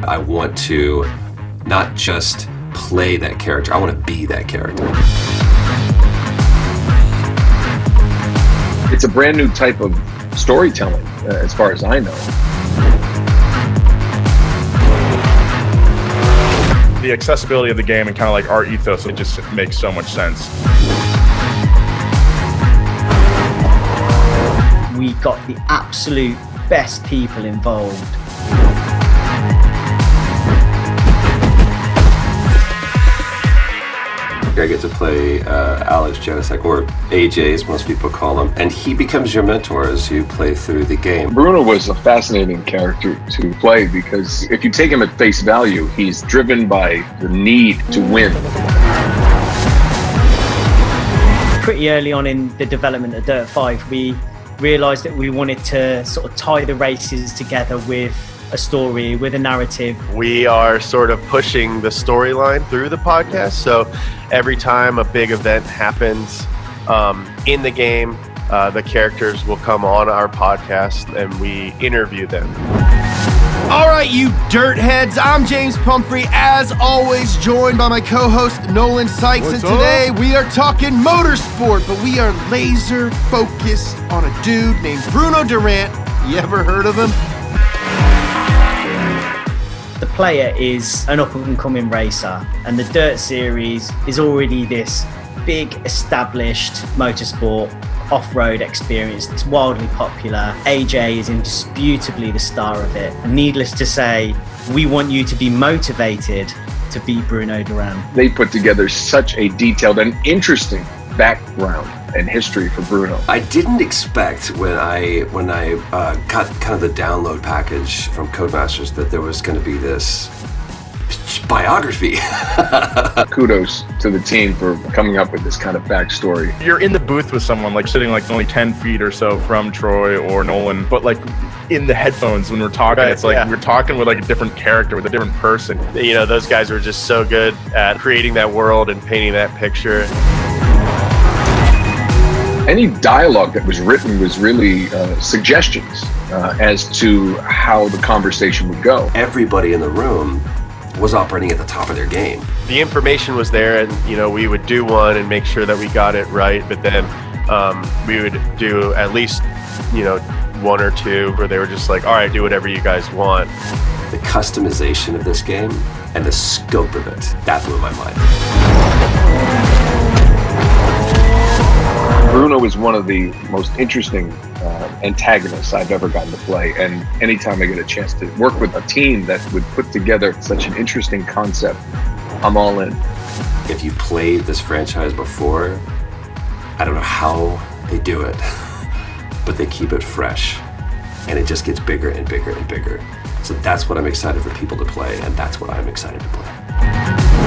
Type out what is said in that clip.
I want to not just play that character, I want to be that character. It's a brand new type of storytelling, as far as I know. The accessibility of the game and kind of like our ethos, it just makes so much sense. We got the absolute best people involved. I get to play Alex Janicek, or AJ as most people call him, and he becomes your mentor as you play through the game. Bruno was a fascinating character to play because if you take him at face value, he's driven by the need to win. Pretty early on in the development of Dirt 5, we realised that we wanted to sort of tie the races together with a story, with a narrative. We are sort of pushing the storyline through the podcast. So every time a big event happens in the game, the characters will come on our podcast and we interview them. All right, you dirt heads, I'm James Pumphrey, as always joined by my co-host Nolan Sykes. What's and today we are talking motorsport, but we are laser focused on a dude named Bruno Durant. You ever heard of him? The player is an up-and-coming racer, and the Dirt series is already this big established motorsport off-road experience that's wildly popular. AJ is indisputably the star of it. And needless to say, we want you to be motivated to beat Bruno Durant. They put together such a detailed and interesting background and history for Bruno. I didn't expect when I got kind of the download package from Codemasters that there was going to be this biography. Kudos to the team for coming up with this kind of backstory. You're in the booth with someone like sitting like only 10 feet or so from Troy or Nolan, but like in the headphones when we're talking, Right, it's like we're talking with like a different character, with a different person. You know, those guys were just so good at creating that world and painting that picture. Any dialogue that was written was really suggestions as to how the conversation would go. Everybody in the room was operating at the top of their game. The information was there, and you know, we would do one and make sure that we got it right, but then we would do at least, you know, one or two where they were just like, all right, do whatever you guys want. The customization of this game and the scope of it, that blew my mind. Bruno is one of the most interesting antagonists I've ever gotten to play, and anytime I get a chance to work with a team that would put together such an interesting concept, I'm all in. If you played this franchise before, I don't know how they do it, but they keep it fresh, and it just gets bigger and bigger and bigger. So that's what I'm excited for people to play, and that's what I'm excited to play.